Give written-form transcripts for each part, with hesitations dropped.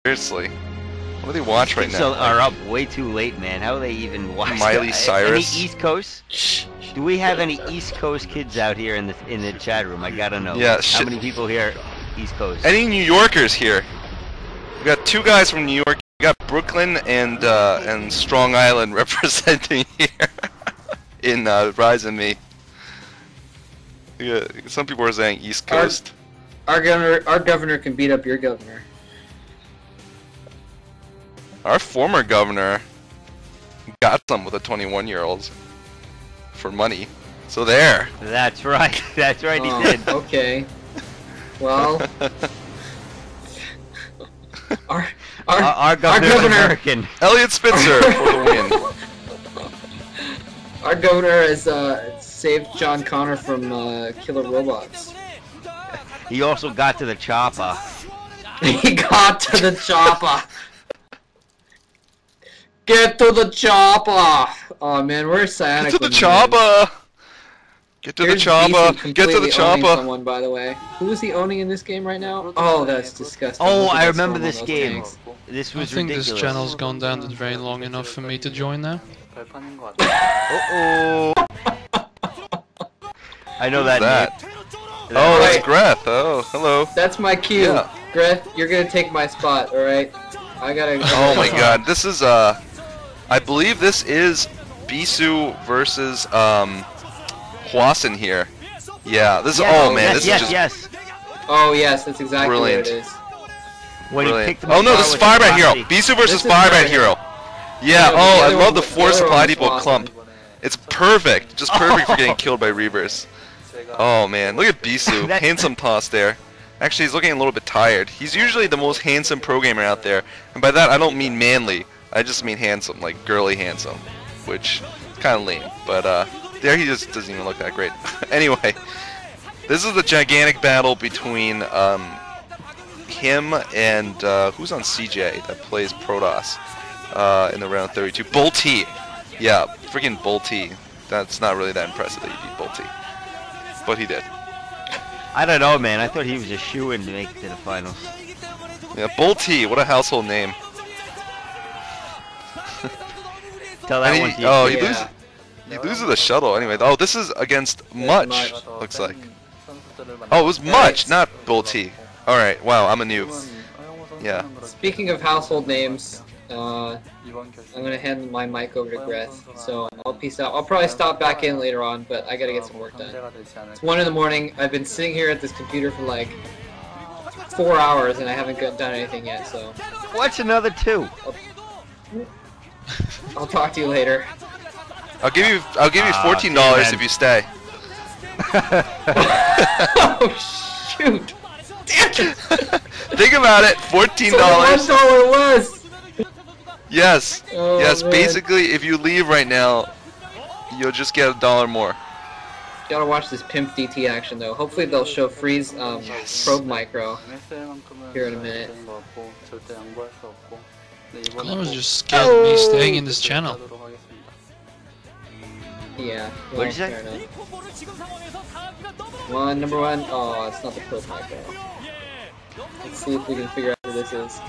Seriously. What do they watch right now? Are up way too late, man. How do they even watch Miley that? Cyrus? Any East Coast? Do we have any East Coast kids out here in the chat room? I gotta know. Yeah, how many people here East Coast? Any New Yorkers here? We got 2 guys from New York. We got Brooklyn and Strong Island representing here in Rise and Me. Yeah, some people are saying East Coast. Our governor can beat up your governor. Our former governor got some with a 21-year-old for money. So there. That's right. That's right. He did. Okay. Well, our governor American. Elliot Spitzer for the win. Our governor has saved John Connor from killer robots. He also got to the chopper. He got to the chopper. Get to the chopper! Oh man, we're Cyanic. Get to the chopper! Get to the chopper! Get to the chopper! Someone, by the way. Who is he owning in this game right now? Oh, that's disgusting. Oh, I remember this game. This was I think ridiculous. this channel's gone down the drain long enough for me to join now. Uh-oh. I know that name. Oh, that's Greth. Oh, hello. That's my cue. Yeah. Greth, you're gonna take my spot, alright? I gotta... Oh my god, this is, I believe this is Bisu versus, Hwasun here. Yeah, this is, oh man, this is just... Oh yes, that's exactly brilliant. what it is. When he picked him oh no, this is Firebat Hero! Bisu versus Firebat Hero! Yeah, oh, I love the Force Supply Depot clump. It's perfect, just perfect for getting killed by Reavers. Oh man, look at Bisu, handsome toss there. Actually, he's looking a little bit tired. He's usually the most handsome pro gamer out there, and by that I don't mean manly. I just mean handsome, like girly handsome, which is kind of lame. But there he just doesn't even look that great. Anyway, this is the gigantic battle between him and who's on CJ that plays Protoss in the round 32. Bull T. Yeah, freaking Bull T. That's not really that impressive that he beat Bull T, but he did. I don't know, man. I thought he was a shoo-in to make it to the finals. Yeah, Bull T, what a household name. Tell that one to you. Oh, he loses the shuttle anyway. Oh, this is against Much, looks like. Oh, it was Much, not Bull T. Alright, wow, I'm a noob. Yeah. Speaking of household names, I'm gonna hand my mic over to Greth, so I'll peace out. I'll probably stop back in later on, but I gotta get some work done. It's 1 in the morning. I've been sitting here at this computer for like 4 hours and I haven't done anything yet, so... What's another 2? I'll talk to you later. I'll give you $14 if you stay. Oh shoot! Damn it! Think about it, $14. So $1 was! Yes, oh, yes. Man. Basically, if you leave right now, you'll just get $1 more. Gotta watch this pimp DT action though. Hopefully they'll show Freeze probe micro here in a minute. Columbus just scared me staying in this channel. Yeah. Well, What'd you say? Number one. Oh, it's not the probe micro. Let's see if we can figure out who this is.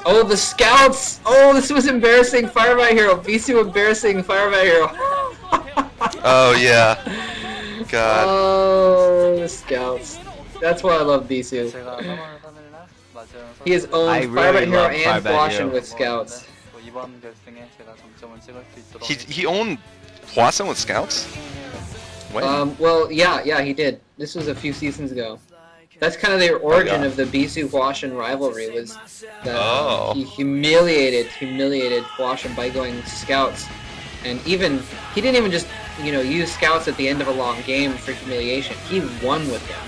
Oh, the scouts! Oh, this was embarrassing. Firebat Hero. Bisu embarrassing. Firebat Hero. Oh yeah. God. Oh, the scouts. That's why I love Bisu. He has owned Firebat Hero and Hwasun with scouts. He owned Hwasun with scouts? When? Well, yeah, he did. This was a few seasons ago. That's kind of the origin of the Bisu Hwasun rivalry, was that he humiliated Hwasun by going scouts, and he didn't even just use scouts at the end of a long game for humiliation. He won with them.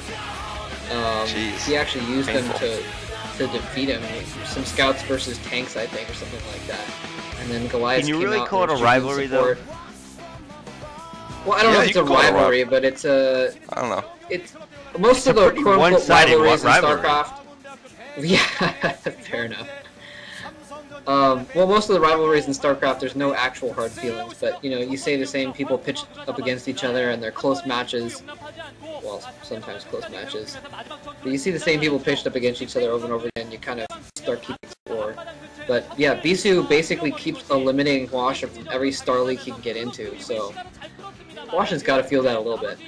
He actually used them to defeat him. Some scouts versus tanks, I think, or something like that. And then Goliath. Can you really call it a rivalry though? Well, I don't know if it's a rivalry, but it's a. I don't know. It's most of the quote-unquote rivalries in StarCraft. Yeah, fair enough. Well, most of the rivalries in StarCraft, there's no actual hard feelings, but you say the same people pitch up against each other, and they're close matches. Well, sometimes close matches. But you see the same people pitched up against each other over and over again. You kind of start keeping score. But yeah, Bisu basically keeps eliminating Huasha from every Star League he can get into, so Huasha's got to feel that a little bit.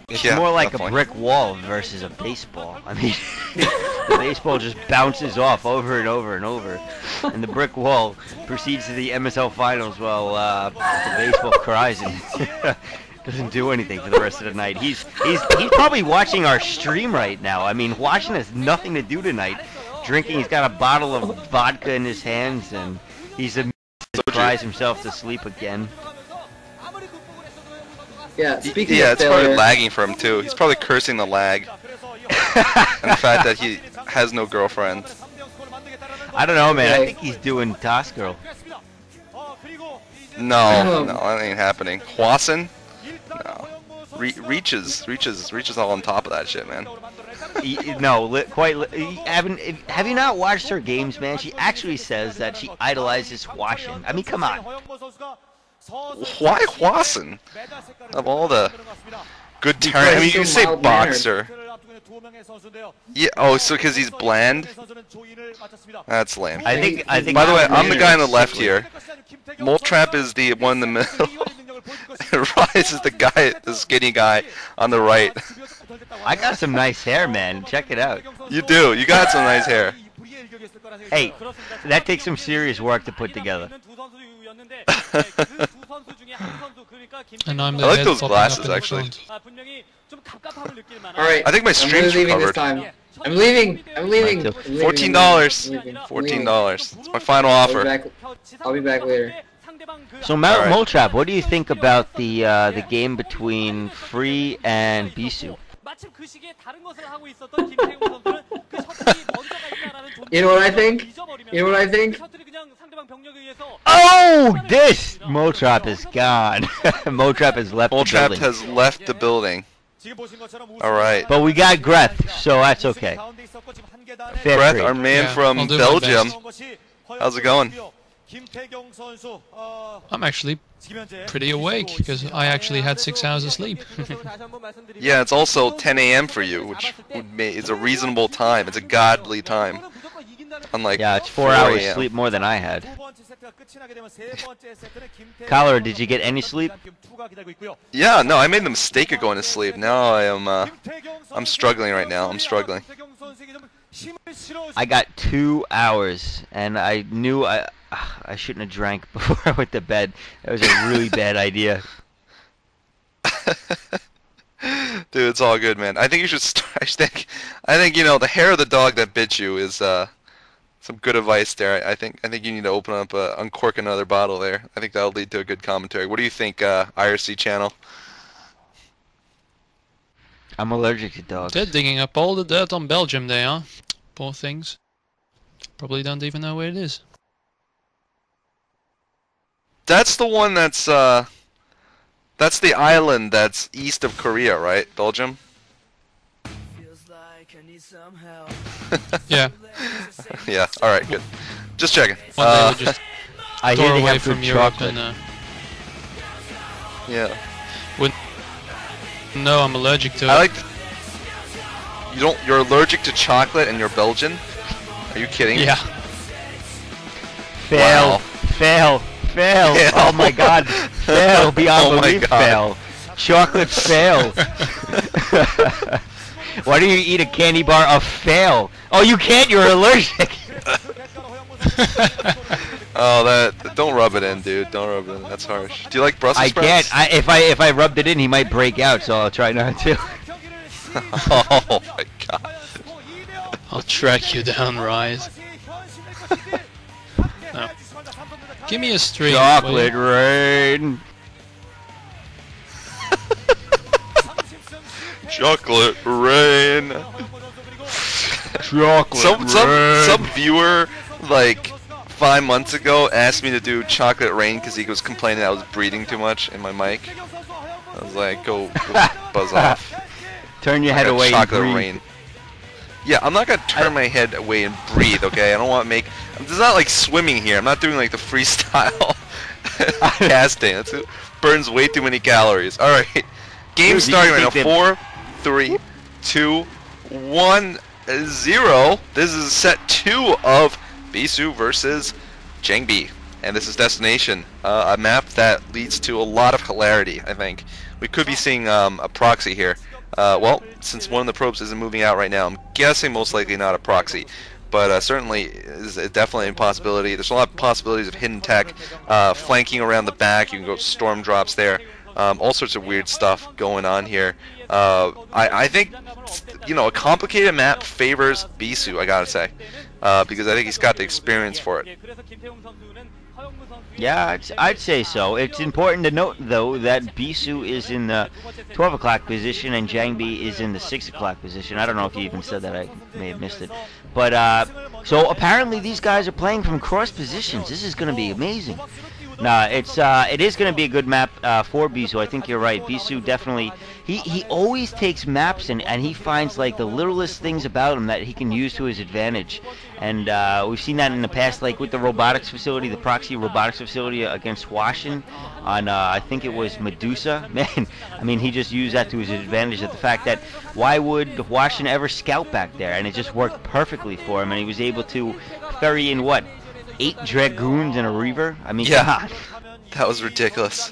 It's Yeah, more like definitely. a brick wall versus a baseball. I mean, the baseball just bounces off over and over and over, and the brick wall proceeds to the MSL finals while the baseball cries and doesn't do anything for the rest of the night. He's probably watching our stream right now. I mean, Washington has nothing to do tonight. Drinking, he's got a bottle of vodka in his hands, and he's cries himself to sleep again. Yeah, speaking Yeah, of it's failure, probably lagging for him too. He's probably cursing the lag and the fact that he has no girlfriend. I don't know, man. I think he's doing Task Girl. No, that ain't happening. Hwasun? No. Reaches all on top of that shit, man. Have you not watched her games, man? She actually says that she idolizes Huashin. I mean, come on. Why Hwasun? Of all the good terms, I mean, you can say boxer. Yeah. Oh, so because he's bland? That's lame. I think. By the way, I'm the guy on the left here. Moltrap is the one in the middle. Rise is the skinny guy on the right. I got some nice hair, man. Check it out. You do. You got some nice hair. Hey, that takes some serious work to put together. And I'm the I like head those popping glasses, up in the actually. front. Alright, I think my I'm stream's leaving this recovered. time. I'm leaving. Mine too. $14. $14. It's my final offer. I'll be back later. So, Alright. Moltrap, what do you think about the game between Free and Bisu? You know what I think? You know what I think? Oh, this Moltrap is gone. Moltrap has left the Moltrap building. has left the building. Alright. But we got Greth, so that's okay. Fair Brett, trade. our man Yeah, from I'll do my Belgium. best. How's it going? I'm actually pretty awake because I actually had 6 hours of sleep. Yeah, it's also 10 a.m. for you, which is a reasonable time. It's a godly time. Unlike Yeah, it's 4 hours 4 a.m. sleep more than I had. Collar, did you get any sleep? Yeah, no, I made the mistake of going to sleep. Now I'm struggling right now. I'm struggling. I got 2 hours, and I knew I shouldn't have drank before I went to bed. That was a really bad idea. Dude, it's all good, man. I think you should start. I think you know the hair of the dog that bit you is some good advice there. I think you need to open up, uncork another bottle there. I think that'll lead to a good commentary. What do you think, IRC channel? I'm allergic to dogs. They're digging up all the dirt on Belgium, they are. Poor things. Probably don't even know where it is. That's the one that's the island that's east of Korea, right? Belgium? Yeah. Yeah, alright, good. Just checking. One day we'll just I hear door they away have from good Europe chocolate. and Yeah. no, I'm allergic to it. I like you're allergic to chocolate and you're Belgian? Are you kidding? Yeah. Fail, Wow. fail, fail. Fail. Oh my god, fail, beyond Oh my belief, God. fail. Chocolate fail. Why do you eat a candy bar of fail? Oh, you can't, you're allergic. Oh, don't rub it in, dude. Don't rub it in. That's harsh. Do you like Brussels I sprouts? can't. If I rubbed it in, he might break out, so I'll try not to. Oh my god. I'll track you down, Rise. No. Give me a stream. Chocolate rain. Chocolate rain. Chocolate Some viewer like 5 months ago asked me to do chocolate rain because he was complaining I was breathing too much in my mic. I was like, go buzz off. Turn your I head got away and chocolate breathe. rain. Yeah, I'm not gonna turn my head away and breathe. Okay, I don't want to make. It's not like swimming here. I'm not doing like the freestyle casting. It burns way too many calories. All right, game Dude, starting right now. think 4, 3, 2, 1. 0. This is set 2 of Bisu versus Jangbi. And this is Destination, a map that leads to a lot of hilarity, I think. We could be seeing a proxy here. Well, since one of the probes isn't moving out right now, I'm guessing most likely not a proxy. But certainly is definitely a possibility. There's a lot of possibilities of hidden tech, flanking around the back. You can go storm drops there. All sorts of weird stuff going on here. I think, you know, a complicated map favors Bisu, I gotta say. Because I think he's got the experience for it. Yeah, I'd say so. It's important to note, though, that Bisu is in the 12 o'clock position and Jangbi is in the 6 o'clock position. I don't know if you even said that. I may have missed it. But, so apparently these guys are playing from cross positions. This is going to be amazing. Nah, it is going to be a good map for Bisu. I think you're right. Bisu definitely, he always takes maps and he finds like the littlest things about him that he can use to his advantage. And we've seen that in the past, like with the robotics facility, the proxy robotics facility against Washin on, I think it was Medusa. Man, I mean, he just used that to his advantage. At the fact that why would Washin ever scout back there? And it just worked perfectly for him. And he was able to ferry in what? 8 Dragoons and a Reaver? I mean, yeah, God. That was ridiculous.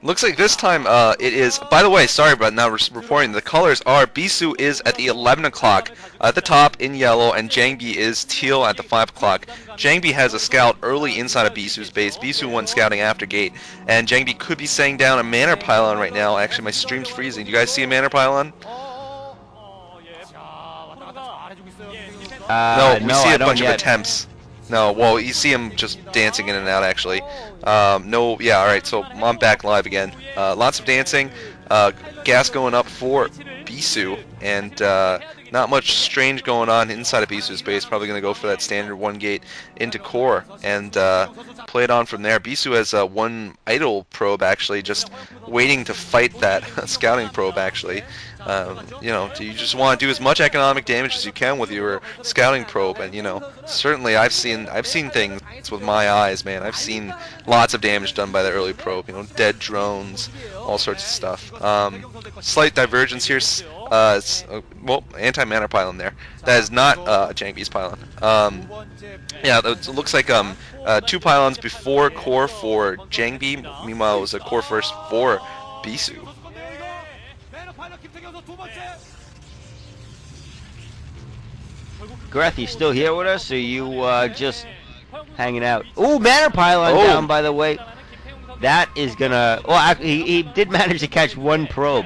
Looks like this time it is, by the way, sorry about now reporting, the colors are Bisu is at the 11 o'clock at the top in yellow, and Jangbi is teal at the 5 o'clock. Jangbi has a scout early inside of Bisu's base. Bisu won scouting after gate, and Jangbi could be setting down a manor pylon right now. Actually, my stream's freezing. Do you guys see a manor pylon? No, we see a bunch of attempts. No, well, you see him just dancing in and out, actually. No, yeah, alright, so I'm back live again. Lots of dancing, gas going up for Bisu, and not much strange going on inside of Bisu's base. Probably going to go for that standard 1 gate into core and play it on from there. Bisu has one idle probe, actually, just waiting to fight that scouting probe, actually. You know, you just want to do as much economic damage as you can with your scouting probe, and you know, certainly I've seen things with my eyes, man. I've seen lots of damage done by the early probe. You know, dead drones, all sorts of stuff. Slight divergence here. Well, anti-mana pylon there. That is not Jangbi's pylon. Yeah, it looks like 2 pylons before core for Jangbi. Meanwhile, it was a core first for Bisu. Gareth, you still here with us, or you just hanging out? Ooh, mana pylon down, by the way. That is gonna... Well, he did manage to catch 1 probe,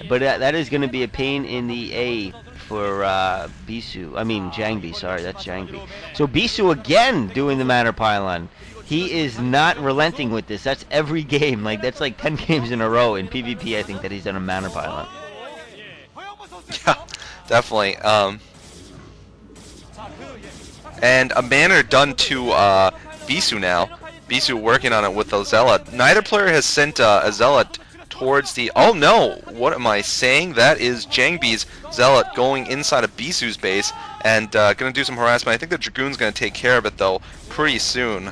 but that is gonna be a pain in the A for Bisu. I mean, Jangbi, sorry, that's Jangbi. So Bisu again doing the mana pylon. He is not relenting with this. That's every game. Like, that's like 10 games in a row in PvP, I think, that he's done a mana pylon. Yeah, definitely. And a manor done to Bisu now. Bisu working on it with a Zealot. Neither player has sent a Zealot towards the... Oh no! What am I saying? That is Jangbi's Zealot going inside of Bisu's base and going to do some harassment. I think the Dragoon's going to take care of it though pretty soon.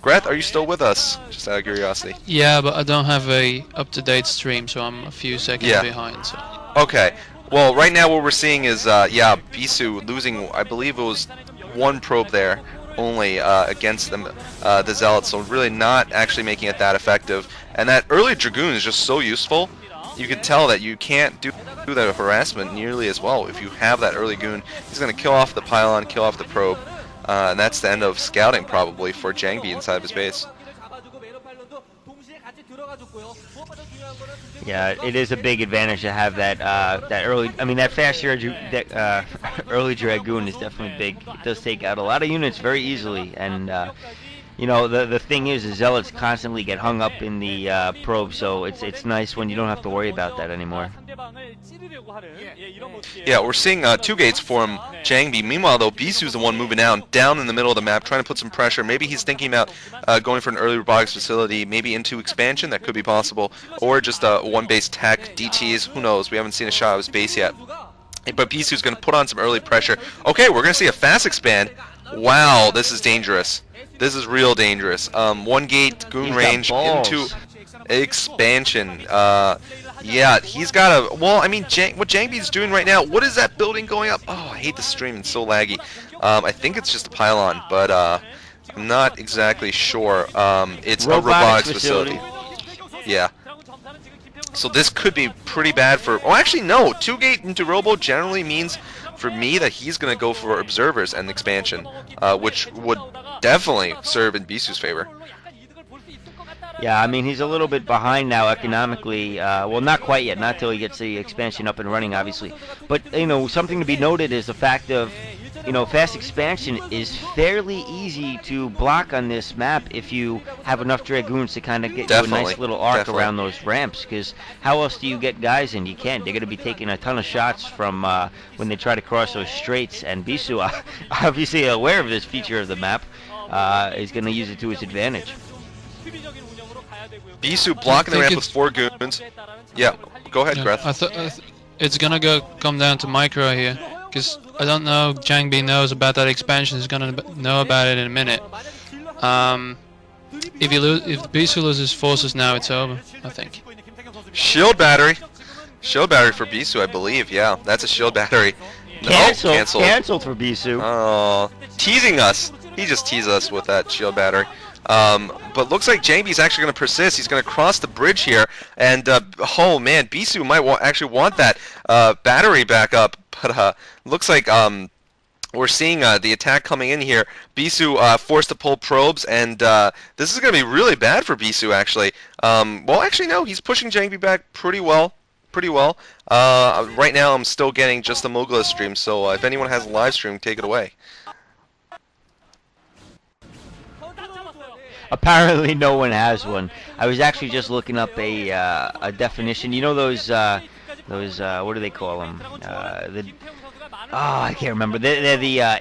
Greth, are you still with us? Just out of curiosity. Yeah, but I don't have a up-to-date stream, so I'm a few seconds behind. So. Okay. Well, right now what we're seeing is, yeah, Bisu losing, I believe it was 1 probe there only against them, the Zealots, so really not actually making it that effective. And that early Dragoon is just so useful. You can tell that you can't do that harassment nearly as well if you have that early goon. He's going to kill off the pylon, kill off the probe, and that's the end of scouting probably for Jangbi inside of his base. Yeah, it is a big advantage to have that that early. I mean, that fast early Dragoon is definitely big. It does take out a lot of units very easily, and you know, the thing is, the Zealots constantly get hung up in the probe, so it's nice when you don't have to worry about that anymore. Yeah, we're seeing 2 gates for him, Jangbi. Meanwhile, though, Bisu's the one moving down in the middle of the map, trying to put some pressure. Maybe he's thinking about going for an early robotics facility, maybe into expansion, that could be possible, or just a 1-base tech, DTs, who knows, we haven't seen a shot of his base yet. But Bisu's going to put on some early pressure. Okay, we're going to see a fast expand. Wow, this is dangerous. This is real dangerous. 1 gate, goon range, into expansion. Yeah, he's got a... Well, I mean, what Jangbi's doing right now, what is that building going up? Oh, I hate the stream. It's so laggy. I think it's just a pylon, but I'm not exactly sure. It's a robotics facility. Yeah. So this could be pretty bad for... Oh, actually, no. 2-gate into Robo generally means, for me, that he's going to go for observers and expansion, which would definitely serve in Bisu's favor. Yeah, I mean, he's a little bit behind now economically. Well, not quite yet, not till he gets the expansion up and running, obviously. But, you know, something to be noted is the fact of, you know, fast expansion is fairly easy to block on this map if you have enough Dragoons to kind of get you a nice little arc around those ramps. Because how else do you get guys in? You can't. They're going to be taking a ton of shots from when they try to cross those straights. And Bisu, obviously aware of this feature of the map, is going to use it to his advantage. Bisu blocking the ramp with 4 goons. Yeah, go ahead, Greth. It's gonna come down to micro here, because I don't know if Jangbi knows about that expansion. He's gonna know about it in a minute. If Bisu loses forces now, it's over, I think. Shield battery for Bisu, I believe. Yeah, that's a shield battery. Canceled for Bisu. Oh, teasing us. He just teased us with that shield battery. But looks like Jangbi's actually going to persist. He's going to cross the bridge here, and oh man, Bisu might actually want that battery back up. But looks like we're seeing the attack coming in here. Bisu forced to pull probes, and this is going to be really bad for Bisu actually. Well, actually no, he's pushing Jangbi back pretty well. Right now I'm still getting just the Mogula stream, so if anyone has a live stream, take it away. Apparently no one has one. I was actually just looking up a definition. You know those what do they call them? I can't remember. They're the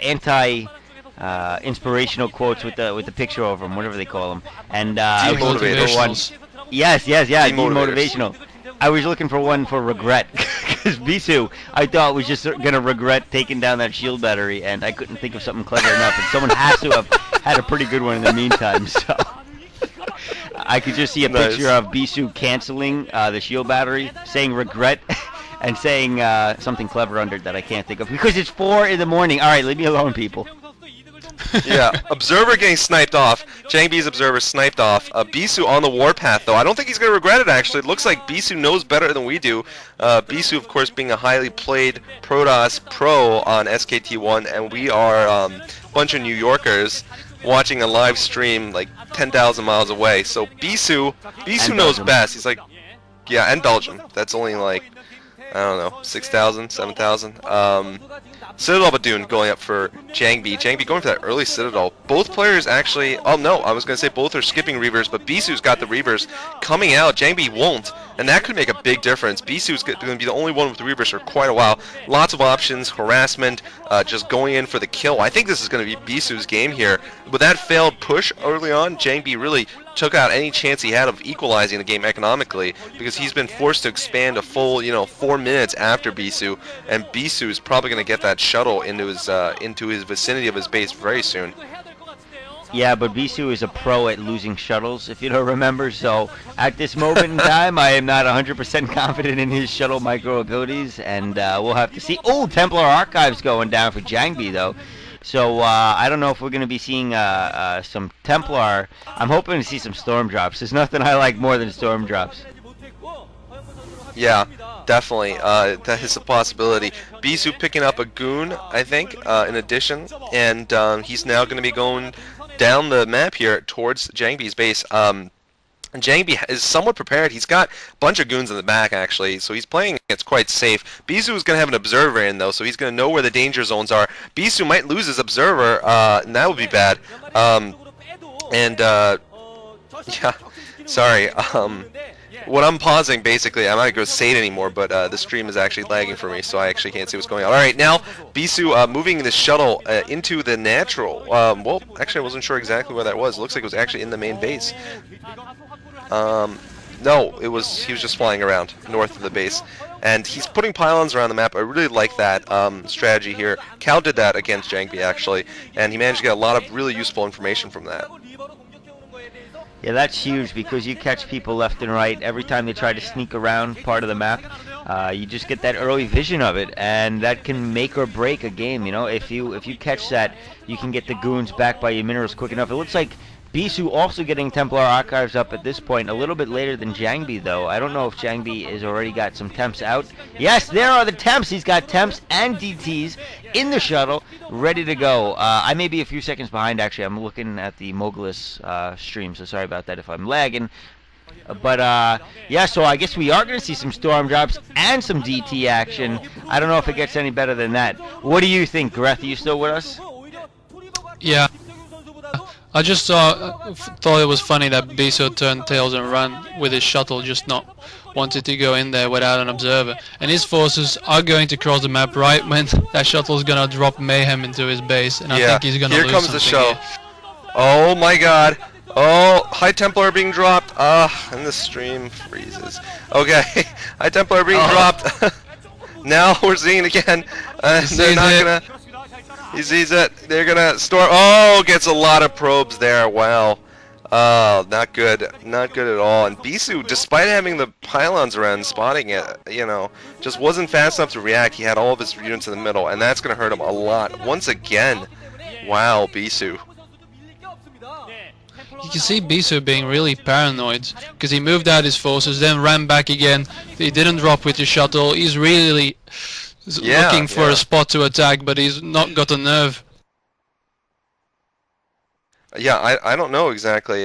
inspirational quotes with the picture over them, whatever they call them. And I was looking for one. Yes, demotivational. I was looking for one for regret, because Bisu, I thought was just gonna regret taking down that shield battery, and I couldn't think of something clever enough, and someone has to have had a pretty good one in the meantime. So I could just see a picture of Bisu canceling the shield battery, saying regret, and saying something clever under that I can't think of, because it's 4 in the morning. All right, leave me alone, people. Yeah, observer getting sniped off. Jangbi's observer sniped off. Bisu on the warpath, though. I don't think he's going to regret it, actually. It looks like Bisu knows better than we do. Bisu, of course, being a highly played Protoss pro on SKT1, and we are a bunch of New Yorkers watching a live stream like 10,000 miles away. So Bisu knows best. He's like, yeah, and Belgium. That's only like, I don't know, 6,000, 7,000. Citadel Badoon going up for Jangbi. Jangbi going for that early Citadel. Both players actually... Oh, no, I was going to say both are skipping Reavers, but Bisu's got the Reavers coming out. Jangbi won't, and that could make a big difference. Bisu's going to be the only one with the Reavers for quite a while. Lots of options, harassment, just going in for the kill. I think this is going to be Bisu's game here. With that failed push early on, Jangbi really took out any chance he had of equalizing the game economically, because he's been forced to expand a full, 4 minutes after Bisu, and Bisu is probably going to get that shuttle into his vicinity of his base very soon. Yeah, but Bisu is a pro at losing shuttles, if you don't remember, so at this moment in time, I am not 100% confident in his shuttle micro abilities, and we'll have to see. Oh, Templar Archives going down for Jangbi, though. So I don't know if we're going to be seeing some Templar. I'm hoping to see some Storm Drops. There's nothing I like more than Storm Drops. Yeah, definitely. That is a possibility. Bisu picking up a Goon, I think, in addition, and he's now going to be going down the map here towards Jangbi's base. Jangbi is somewhat prepared. He's got a bunch of goons in the back, actually, so he's playing it's quite safe. Bisu is going to have an observer in, though, so he's going to know where the danger zones are. Bisu might lose his observer, and that would be bad. Yeah, sorry. What I'm pausing, basically, I'm not going to go say it anymore, but the stream is actually lagging for me, so I actually can't see what's going on. Alright, now, Bisu moving the shuttle into the natural. Well, actually, I wasn't sure exactly where that was. It looks like it was actually in the main base. No, he was just flying around north of the base. And he's putting pylons around the map. I really like that strategy here. Cal did that against Jangbi, actually, and he managed to get a lot of really useful information from that. Yeah, that's huge because you catch people left and right every time they try to sneak around part of the map. You just get that early vision of it, and that can make or break a game. You know, if you catch that, you can get the goons back by your minerals quick enough. It looks like Bisu also getting Templar Archives up at this point, a little bit later than Jangbi though. I don't know if Jangbi has already got some temps out. Yes, there are the temps. He's got temps and DTs in the shuttle, ready to go. I may be a few seconds behind actually. I'm looking at the Mogulus stream, so sorry about that if I'm lagging. But yeah, so I guess we are going to see some storm drops and some DT action. I don't know if it gets any better than that. What do you think, Greth? Are you still with us? Yeah. I just thought it was funny that Bisu turned tails and ran with his shuttle, just not wanted to go in there without an observer. And his forces are going to cross the map right when that shuttle's gonna drop mayhem into his base, and I think he's gonna lose. Here comes the show. Oh my god. Oh, High Templar being dropped. And the stream freezes. Okay, High Templar being dropped. Now we're seeing it again. They're not gonna. He sees it. They're gonna storm. Oh, gets a lot of probes there. Wow. Oh, not good. Not good at all. And Bisu, despite having the pylons around, spotting it, you know, just wasn't fast enough to react. He had all of his units in the middle, and that's gonna hurt him a lot. Once again. Wow, Bisu. You can see Bisu being really paranoid, because he moved out his forces, then ran back again. He didn't drop with his shuttle. He's really looking for a spot to attack, but he's not got a nerve. Yeah, I don't know exactly.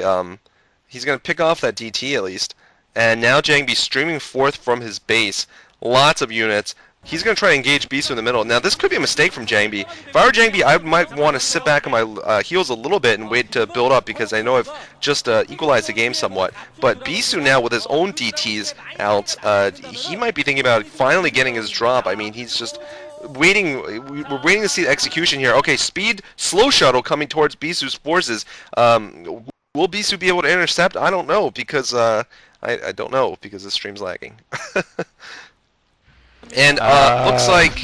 He's going to pick off that DT at least. And now Jangbi streaming forth from his base. Lots of units. He's going to try to engage Bisu in the middle. Now, this could be a mistake from Jangbi. If I were Jangbi, I might want to sit back on my heels a little bit and wait to build up, because I know I've just equalized the game somewhat. But Bisu now, with his own DTs out, he might be thinking about finally getting his drop. I mean, he's just waiting. We're waiting to see the execution here. Okay, speed, slow shuttle coming towards Bisu's forces. Will Bisu be able to intercept? I don't know, because I don't know, because the stream's lagging. And looks like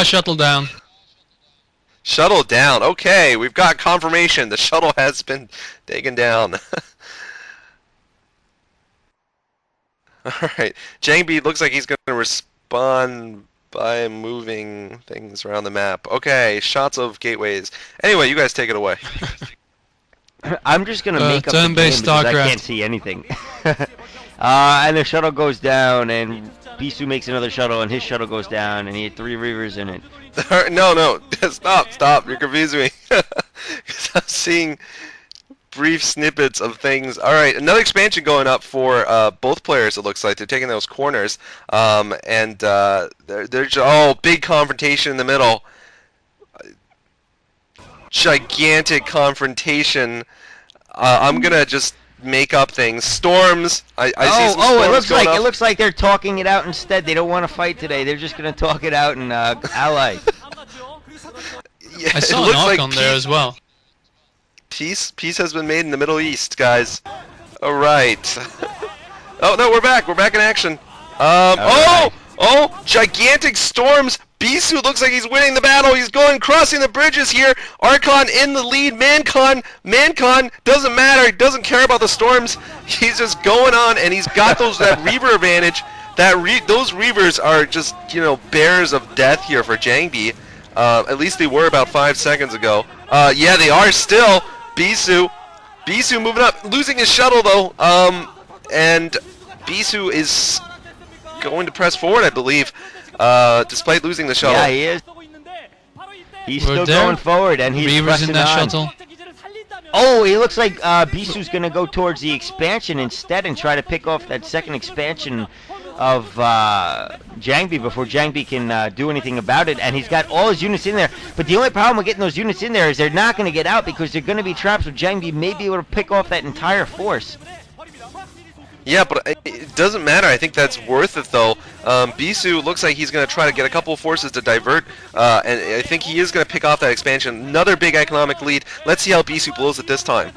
shuttle down. Shuttle down. Okay, we've got confirmation. The shuttle has been taken down. Alright, Jangbi looks like he's going to respond by moving things around the map. Okay, shots of gateways. Anyway, you guys take it away. I'm just going to make up the game because I can't see anything. And the shuttle goes down, and Bisu makes another shuttle, and his shuttle goes down, and he had 3 Reavers in it. No, stop, you're confusing me. Because I'm seeing brief snippets of things. Alright, another expansion going up for both players, it looks like. They're taking those corners. And they're just, big confrontation in the middle. Gigantic confrontation. I'm gonna just make up things. Storms. I see some storms it looks like they're talking it out instead. They don't want to fight today. They're just gonna talk it out and ally. Yeah, I saw an Archon there as well. Peace has been made in the Middle East, guys. All right. Oh no, we're back. We're back in action. Gigantic storms. Bisu looks like he's winning the battle. He's crossing the bridges here. Archon in the lead. Mancon doesn't matter. He doesn't care about the storms. He's just going on, and he's got that Reaver advantage. Those Reavers are just, bears of death here for Jangbi. At least they were about 5 seconds ago. Yeah, they are still. Bisu moving up, losing his shuttle though. And Bisu is going to press forward, I believe. Despite losing the shuttle. Yeah, he is. He's still going forward, and he's pressing in that on. Shuttle. Oh, he looks like Bisu's going to go towards the expansion instead and try to pick off that second expansion of Jangbi before Jangbi can do anything about it. And he's got all his units in there. But the only problem with getting those units in there is they're not going to get out because they're going to be trapped, so Jangbi may be able to pick off that entire force. Yeah, but it doesn't matter. I think that's worth it, though. Bisu looks like he's going to try to get a couple of forces to divert, and I think he is going to pick off that expansion. Another big economic lead. Let's see how Bisu blows it this time.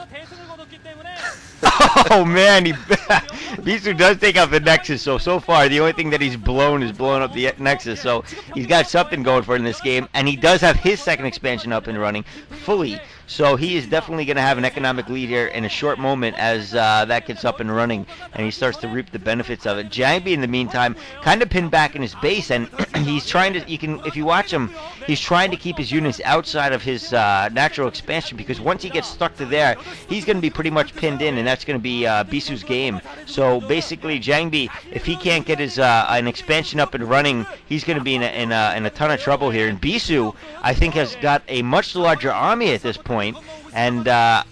Oh, man. Bisu does take out the Nexus, so far the only thing that he's blown is blowing up the Nexus, so he's got something going for it in this game, and he does have his second expansion up and running fully. So he is definitely going to have an economic lead here in a short moment as that gets up and running, and he starts to reap the benefits of it. Jangbi, in the meantime, kind of pinned back in his base, and he's trying to, if you watch him, he's trying to keep his units outside of his natural expansion, because once he gets stuck to there, he's going to be pretty much pinned in, and that's going to be Bisu's game. So basically, Jangbi, if he can't get his an expansion up and running, he's going to be in a ton of trouble here. And Bisu, I think, has got a much larger army at this point, and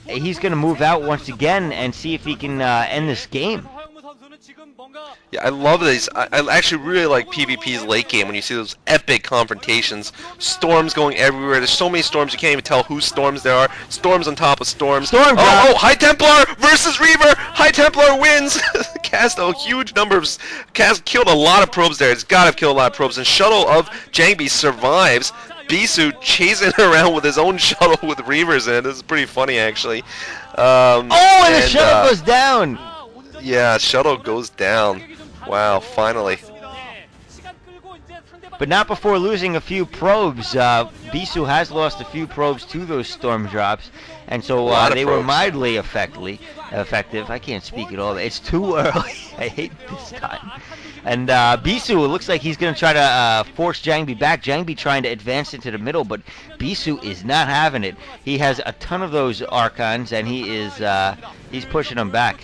he's going to move out once again and see if he can end this game. Yeah, I love these. I actually really like PvP's late game when you see those epic confrontations. Storms going everywhere. There's so many storms you can't even tell whose storms there are. Storms on top of storms. Storm oh, High Templar versus Reaver. High Templar wins. Cast a huge number of... killed a lot of probes there. It's got to have killed a lot of probes. And Shuttle of Jangbi survives. Bisu chasing around with his own shuttle with Reavers in it. This is pretty funny, actually. And the shuttle goes down. Yeah, shuttle goes down. Wow, finally. But not before losing a few probes. Bisu has lost a few probes to those storm drops, and so they were mildly effective. I can't speak at all. It's too early. I hate this time. And Bisu, it looks like he's going to try to force Jangbi back. Jangbi trying to advance into the middle, but Bisu is not having it. He has a ton of those Archons, and he's pushing them back.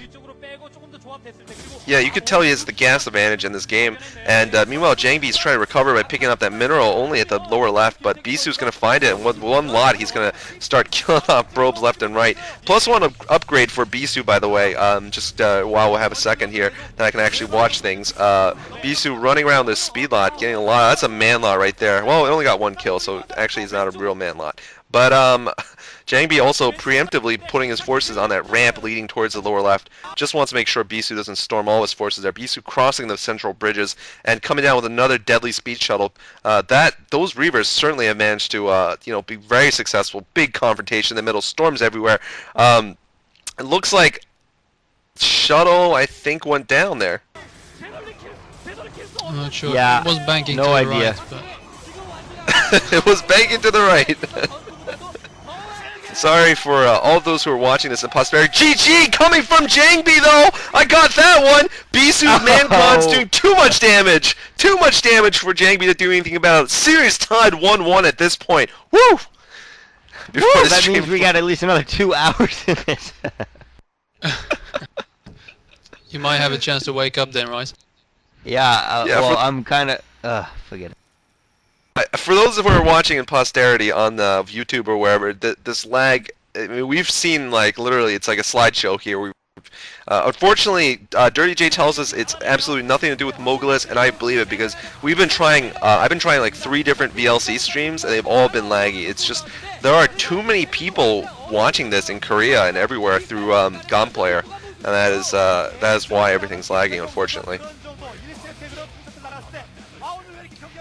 Yeah, you could tell he has the gas advantage in this game, and meanwhile Jangbi's trying to recover by picking up that mineral only at the lower left, but Bisu's going to find it, and with one lot he's going to start killing off probes left and right. +1 upgrade for Bisu, by the way, just while we'll have a second here, then I can actually watch things. Bisu running around this speed lot, getting a lot. That's a man lot right there. Well, it only got 1 kill, so actually he's not a real man lot. But Jangbi also preemptively putting his forces on that ramp leading towards the lower left. Just wants to make sure Bisu doesn't storm all his forces there. Bisu crossing the central bridges and coming down with another deadly speed shuttle. Those Reavers certainly have managed to be very successful. Big confrontation in the middle, storms everywhere. It looks like shuttle, I think, went down there. I'm not sure. Yeah, it was banking no to the idea. right, but... It was banking to the right. Sorry for all of those who are watching this in posterity. GG coming from Jangbi, though! I got that one! Bisu's man-cons doing too much damage! Too much damage for Jangbi to do anything about it. Serious tied 1-1 at this point. Woo! That means we got at least another 2 hours in this. You might have a chance to wake up then, right? Yeah, well, I'm kind of... forget it. For those who are watching in posterity on YouTube or wherever, this lag, I mean, we've seen, like, literally, it's like a slideshow here. Unfortunately, Dirty J tells us it's absolutely nothing to do with Mogulus, and I believe it because we've been trying, I've been trying like 3 different VLC streams, and they've all been laggy. It's just, there are too many people watching this in Korea and everywhere through Gunplayer, and that is why everything's lagging, unfortunately.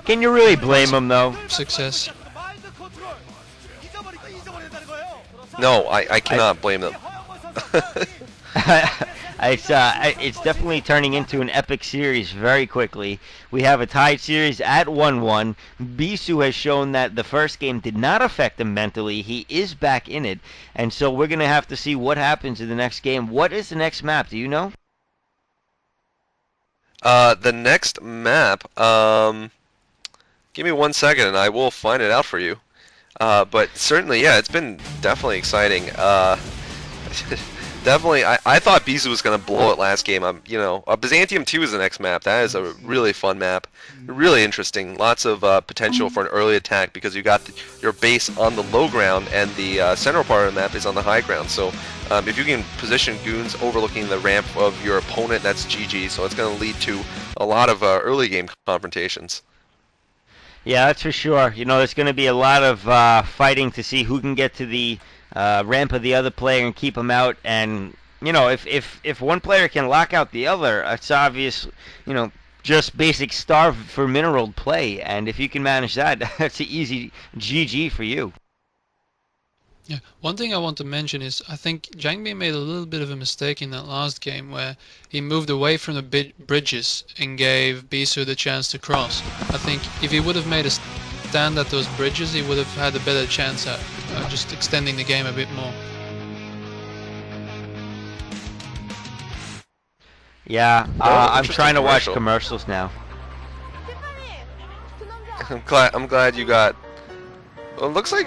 Can you really blame him, though? Success. No, I cannot blame them. It's definitely turning into an epic series very quickly. We have a tied series at 1-1. Bisu has shown that the first game did not affect him mentally. He is back in it, and so we're going to have to see what happens in the next game. What is the next map? Do you know? The next map, give me 1 second and I will find it out for you. But certainly, yeah, it's been definitely exciting. Definitely, I thought Bisu was going to blow it last game. Byzantium 2 is the next map. That is a really fun map. Really interesting. Lots of potential for an early attack because you got your base on the low ground and the central part of the map is on the high ground. So if you can position goons overlooking the ramp of your opponent, that's GG. So it's going to lead to a lot of early game confrontations. Yeah, that's for sure. You know, there's going to be a lot of fighting to see who can get to the ramp of the other player and keep him out. And, you know, if one player can lock out the other, it's obvious, you know, just basic starve for mineral play. And if you can manage that, that's an easy GG for you. Yeah, one thing I want to mention is I think Jangbi made a little bit of a mistake in that last game where he moved away from the bridges and gave Bisu the chance to cross. I think if he would have made a stand at those bridges, he would have had a better chance at just extending the game a bit more. Yeah, I'm trying to watch commercials now. I'm glad you got. Well, it looks like